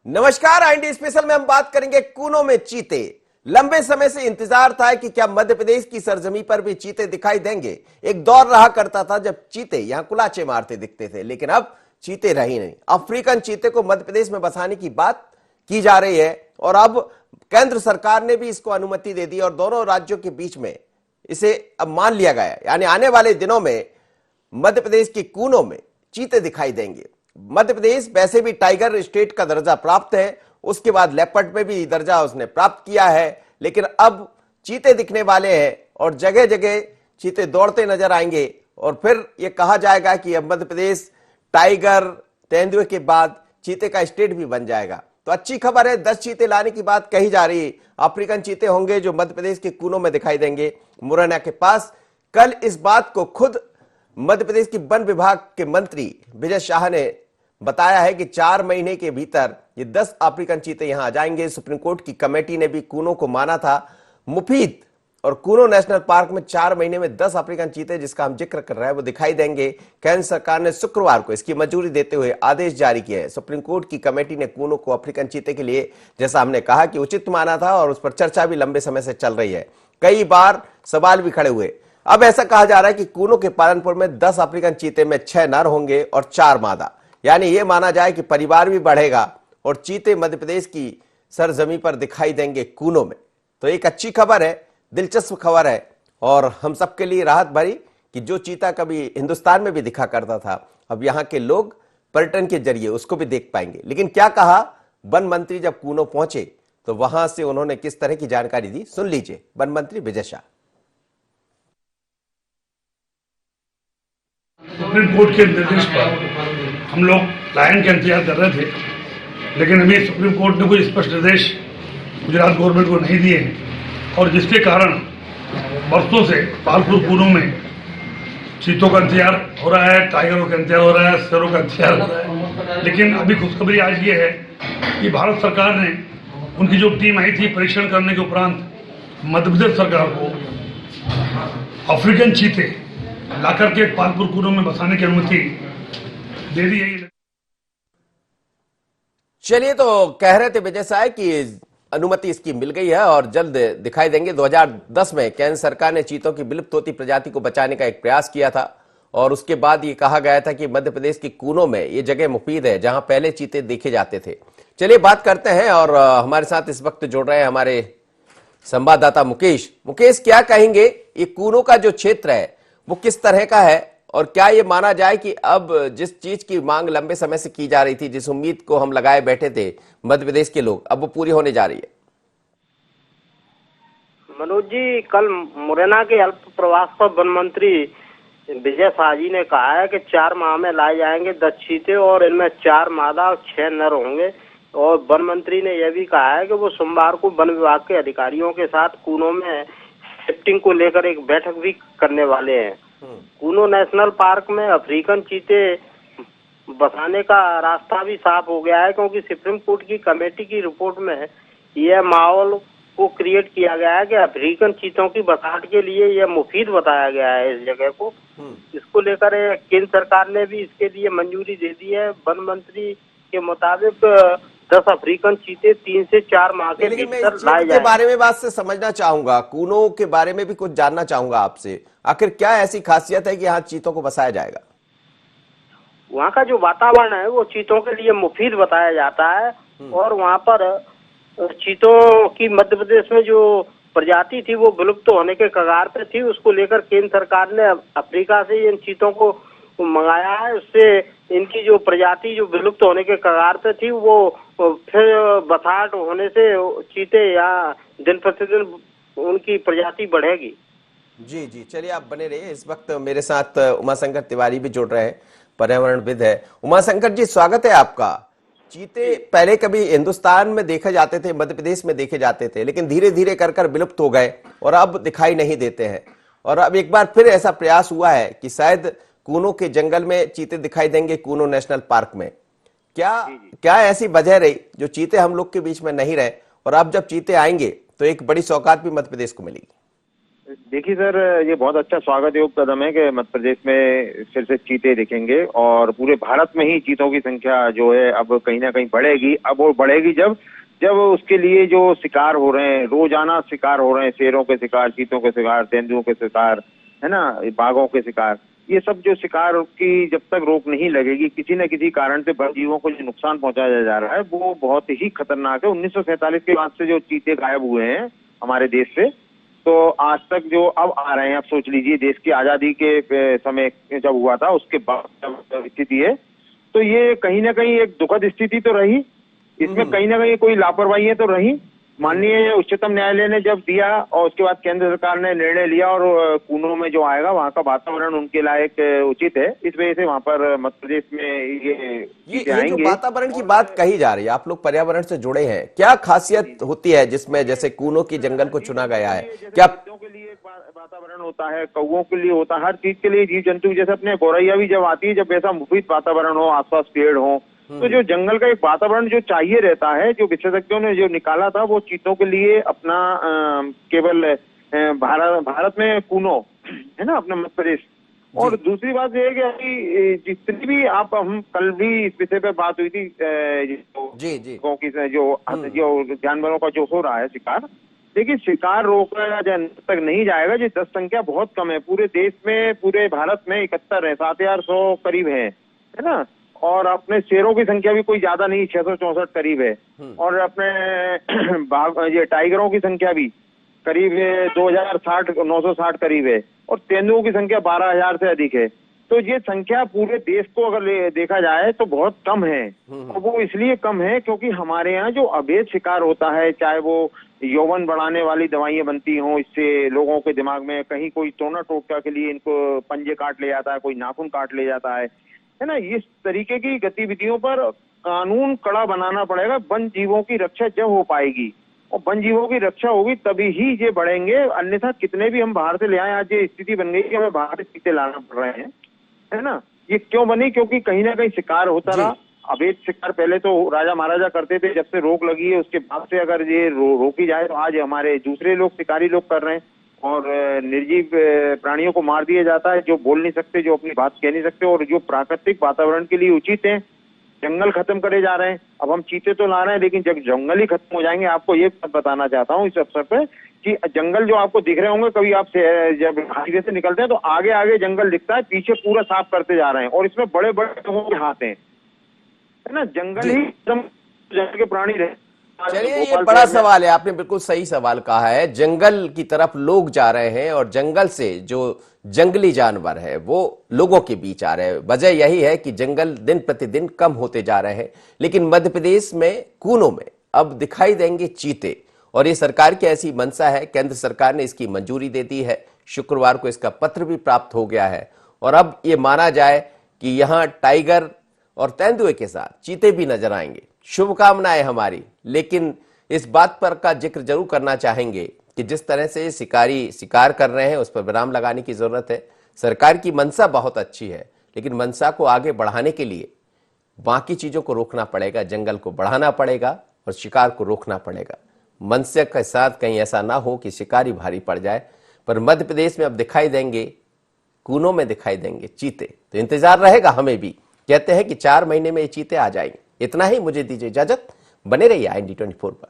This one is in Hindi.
नमस्कार। आईएनडी स्पेशल में हम बात करेंगे कूनो में चीते। लंबे समय से इंतजार था कि क्या मध्य प्रदेश की सरजमी पर भी चीते दिखाई देंगे। एक दौर रहा करता था जब चीते यहां कुलाचे मारते दिखते थे, लेकिन अब चीते रही नहीं। अफ्रीकन चीते को मध्य प्रदेश में बसाने की बात की जा रही है और अब केंद्र सरकार ने भी इसको अनुमति दे दी और दोनों राज्यों के बीच में इसे अब मान लिया गया है। यानी आने वाले दिनों में मध्य प्रदेश के कूनों में चीते दिखाई देंगे। मध्य प्रदेश वैसे भी टाइगर स्टेट का दर्जा प्राप्त है, उसके बाद लेपर्ड में भी दर्जा उसने प्राप्त किया है, लेकिन अब चीते दिखने वाले हैं और जगह जगह चीते दौड़ते नजर आएंगे और फिर यह कहा जाएगा कि अब मध्य प्रदेश टाइगर तेंदुए के बाद चीते का स्टेट भी बन जाएगा। तो अच्छी खबर है, 10 चीते लाने की बात कही जा रही है। अफ्रीकन चीते होंगे जो मध्य प्रदेश के कूनों में दिखाई देंगे मुरैना के पास। कल इस बात को खुद मध्य प्रदेश की वन विभाग के मंत्री विजय शाह ने बताया है कि 4 महीने के भीतर ये 10 अफ्रीकन चीते यहां आ जाएंगे। सुप्रीम कोर्ट की कमेटी ने भी कूनों को माना था मुफीद और कूनो नेशनल पार्क में 4 महीने में 10 अफ्रीकन चीते जिसका हम जिक्र कर रहे हैं वो दिखाई देंगे। केंद्र सरकार ने शुक्रवार को इसकी मंजूरी देते हुए आदेश जारी किया है। सुप्रीम कोर्ट की कमेटी ने कूनो को अफ्रीकन चीते के लिए, जैसा हमने कहा, कि उचित माना था और उस पर चर्चा भी लंबे समय से चल रही है। कई बार सवाल भी खड़े हुए। अब ऐसा कहा जा रहा है कि कूनो के पालनपुर में 10 अफ्रीकन चीते में 6 नर होंगे और 4 मादा। यानी यह माना जाए कि परिवार भी बढ़ेगा और चीते मध्य प्रदेश की सरजमी पर दिखाई देंगे कूनों में। तो एक अच्छी खबर है, दिलचस्प खबर है और हम सबके लिए राहत भरी कि जो चीता कभी हिंदुस्तान में भी दिखा करता था, अब यहां के लोग पर्यटन के जरिए उसको भी देख पाएंगे। लेकिन क्या कहा वन मंत्री जब कूनो पहुंचे तो वहां से उन्होंने किस तरह की जानकारी दी, सुन लीजिए वन मंत्री विजय शाह। सुप्रीम कोर्ट के निर्देश पर हम लोग लायन का इंतजार कर रहे थे, लेकिन अभी सुप्रीम कोर्ट ने कोई स्पष्ट निर्देश गुजरात गवर्नमेंट को नहीं दिए हैं और जिसके कारण बरसों से पालपुर कूनों में चीतों का इंतजार हो रहा है, टाइगरों का इंतजार हो रहा है, शेरों का इंतजार हो रहा है। लेकिन अभी खुशखबरी आज ये है कि भारत सरकार ने, उनकी जो टीम आई थी परीक्षण करने के उपरांत मध्य प्रदेश सरकार को अफ्रीकन चीते लाकर के पालपुर कूनों में बसाने की अनुमति दे दी है। चलिए, तो कह रहे थे विजय साहब कि अनुमति इसकी मिल गई है और जल्द दिखाई देंगे। 2010 में केंद्र सरकार ने चीतों की विलुप्त होती प्रजाति को बचाने का एक प्रयास किया था और उसके बाद ये कहा गया था कि मध्य प्रदेश के कूनों में ये जगह मुफीद है जहां पहले चीते देखे जाते थे। चलिए बात करते हैं और हमारे साथ इस वक्त जुड़ रहे हैं हमारे संवाददाता मुकेश। मुकेश, क्या कहेंगे, ये कूनों का जो क्षेत्र है वो किस तरह का है और क्या ये माना जाए कि अब जिस चीज की मांग लंबे समय से की जा रही थी, जिस उम्मीद को हम लगाए बैठे थे मध्य प्रदेश के लोग, अब वो पूरी होने जा रही है? मनोज जी, कल मुरैना के अल्प प्रवास पर वन मंत्री विजय शाह जी ने कहा है कि 4 माह में लाए जाएंगे 10 चीते और इनमें 4 मादा और 6 नर होंगे। और वन मंत्री ने यह भी कहा है कि वो सोमवार को वन विभाग के अधिकारियों के साथ कूनों में शिफ्टिंग को लेकर एक बैठक भी करने वाले हैं। कूनो नेशनल पार्क में अफ्रीकन चीते बसाने का रास्ता भी साफ हो गया है, क्योंकि सुप्रीम कोर्ट की कमेटी की रिपोर्ट में यह माहौल को क्रिएट किया गया है कि अफ्रीकन चीतों की बसाहट के लिए यह मुफीद बताया गया है इस जगह को। इसको लेकर केंद्र सरकार ने भी इसके लिए मंजूरी दे दी है। वन मंत्री के मुताबिक 10 अफ्रीकन चीते 3 से 4 माह के भीतर लाए जाएंगे। बारे में बात से समझना चाहूंगा, कूनों के बारे में भी कुछ जानना चाहूंगा आपसे। आखिर क्या ऐसी खासियत है कि यहाँ चीतों को बसाया जाएगा? वहाँ का जो वातावरण है वो चीतों के लिए मुफीद बताया जाता है और वहाँ पर चीतों की मध्य प्रदेश में जो प्रजाति थी वो विलुप्त होने के कगार पे थी। उसको लेकर केंद्र सरकार ने अफ्रीका से इन चीतों को मंगाया है। उससे इनकी जो प्रजाति जो विलुप्त होने के कगार पे थी वो फिर बसाहट होने से चीते यहाँ दिन प्रतिदिन उनकी प्रजाति बढ़ेगी। जी जी, चलिए आप बने रहिए। इस वक्त मेरे साथ उमाशंकर तिवारी भी जुड़ रहे हैं, पर्यावरणविद है। उमाशंकर जी, स्वागत है आपका। चीते पहले कभी हिंदुस्तान में देखे जाते थे, मध्य प्रदेश में देखे जाते थे, लेकिन धीरे धीरे कर कर विलुप्त हो गए और अब दिखाई नहीं देते हैं। और अब एक बार फिर ऐसा प्रयास हुआ है कि शायद कूनो के जंगल में चीते दिखाई देंगे, कूनो नेशनल पार्क में। क्या ऐसी वजह रही जो चीते हम लोग के बीच में नहीं रहे और अब जब चीते आएंगे तो एक बड़ी सौगात भी मध्य प्रदेश को मिलेगी? देखिए सर, ये बहुत अच्छा स्वागत योग कदम है कि मध्य प्रदेश में फिर से चीते दिखेंगे और पूरे भारत में ही चीतों की संख्या जो है अब कहीं ना कहीं बढ़ेगी। अब वो बढ़ेगी जब जब उसके लिए जो शिकार हो रहे हैं, रोजाना शिकार हो रहे हैं, शेरों के शिकार, चीतों के शिकार, तेंदुओं के शिकार, है ना, बाघों के शिकार, ये सब जो शिकार की जब तक रोक नहीं लगेगी, किसी न किसी कारण से वन जीवों को जो नुकसान पहुंचाया जा रहा है वो बहुत ही खतरनाक है। 1947 के बाद से जो चीते गायब हुए हैं हमारे देश से, तो आज तक जो अब आ रहे हैं, आप सोच लीजिए देश की आजादी के समय जब हुआ था उसके बाद जब स्थिति है, तो ये कहीं ना कहीं एक दुखद स्थिति तो रही। इसमें कहीं ना कहीं कोई लापरवाही तो रही। माननीय उच्चतम न्यायालय ने जब दिया और उसके बाद केंद्र सरकार ने निर्णय लिया और कूनों में जो आएगा वहाँ का वातावरण उनके लायक उचित है, इस वजह से वहाँ पर मध्य प्रदेश में ये जो आएंगे। वातावरण की बात कही जा रही है, आप लोग पर्यावरण से जुड़े हैं, क्या खासियत होती है जिसमें जैसे कूनों की जंगल को चुना गया है? क्या के लिए वातावरण होता है, कौओं के लिए होता है, हर चीज के लिए, जीव जंतु जैसे अपने गौरैया भी जब आती है, जब ऐसा मुफीद वातावरण हो, आसपास पेड़ हो, तो जो जंगल का एक वातावरण जो चाहिए रहता है, जो विशेषज्ञों ने जो निकाला था वो चीतों के लिए अपना केवल भारत में कूनो है ना, अपना मध्य प्रदेश। और दूसरी बात ये है कि अभी जितनी भी हम कल भी इस विषय पे बात हुई थी, जो जानवरों का जो हो रहा है शिकार, देखिए शिकार रोका तक नहीं जाएगा। ये 10 संख्या बहुत कम है पूरे देश में, पूरे भारत में 71 है, 7100 करीब है ना। और अपने शेरों की संख्या भी कोई ज्यादा नहीं, 664 करीब है। और अपने बाघ, ये टाइगरों की संख्या भी करीब 2060 960 करीब है। और तेंदुओं की संख्या 12,000 से अधिक है। तो ये संख्या पूरे देश को अगर देखा जाए तो बहुत कम है। और वो इसलिए कम है क्योंकि हमारे यहाँ जो अवैध शिकार होता है, चाहे वो यौवन बढ़ाने वाली दवाइयां बनती हों, इससे लोगों के दिमाग में कहीं कोई टोना टोटका के लिए इनको पंजे काट ले जाता है, कोई नाखून काट ले जाता है ना। इस तरीके की गतिविधियों पर कानून कड़ा बनाना पड़ेगा। वन जीवों की रक्षा जब हो पाएगी और वन जीवों की रक्षा होगी तभी ही ये बढ़ेंगे, अन्यथा कितने भी हम बाहर से ले आए, आज ये स्थिति बन गई कि हमें बाहर से चीते लाना पड़ रहे हैं, है ना। ये क्यों बनी? क्योंकि कहीं ना कहीं शिकार होता रहा। अवैध शिकार पहले तो राजा महाराजा करते थे, जब से रोक लगी है उसके बाद से अगर ये रोकी जाए तो आज हमारे दूसरे लोग, शिकारी लोग कर रहे हैं और निर्जीव प्राणियों को मार दिया जाता है, जो बोल नहीं सकते, जो अपनी बात कह नहीं सकते और जो प्राकृतिक वातावरण के लिए उचित है। जंगल खत्म करे जा रहे हैं। अब हम चीते तो ला रहे हैं, लेकिन जब जंगल ही खत्म हो जाएंगे, आपको ये बताना चाहता हूँ इस अवसर पे कि जंगल जो आपको दिख रहे होंगे, कभी आप जब हाईवे से निकलते हैं तो आगे आगे जंगल दिखता है, पीछे पूरा साफ करते जा रहे हैं और इसमें बड़े बड़े लोगों के हाथ हैं, है ना। जंगल ही जंगल के प्राणी रहे। चलिए, ये बड़ा सवाल है, आपने बिल्कुल सही सवाल कहा है। जंगल की तरफ लोग जा रहे हैं और जंगल से जो जंगली जानवर है वो लोगों के बीच आ रहे हैं। वजह यही है कि जंगल दिन प्रतिदिन कम होते जा रहे हैं। लेकिन मध्य प्रदेश में कूनों में अब दिखाई देंगे चीते और ये सरकार की ऐसी मंशा है। केंद्र सरकार ने इसकी मंजूरी दे दी है, शुक्रवार को इसका पत्र भी प्राप्त हो गया है और अब ये माना जाए कि यहां टाइगर और तेंदुए के साथ चीते भी नजर आएंगे। शुभकामनाएं हमारी। लेकिन इस बात पर का जिक्र जरूर करना चाहेंगे कि जिस तरह से शिकारी शिकार कर रहे हैं उस पर विराम लगाने की जरूरत है। सरकार की मंशा बहुत अच्छी है, लेकिन मंशा को आगे बढ़ाने के लिए बाकी चीजों को रोकना पड़ेगा, जंगल को बढ़ाना पड़ेगा और शिकार को रोकना पड़ेगा। मंशा के साथ कहीं ऐसा ना हो कि शिकारी भारी पड़ जाए। पर मध्य प्रदेश में अब दिखाई देंगे, कूनों में दिखाई देंगे चीते, तो इंतजार रहेगा हमें भी। कहते हैं कि 4 महीने में ये चीते आ जाएंगे। इतना ही, मुझे दीजिए इजाजत। बने रहिए IND24 पर।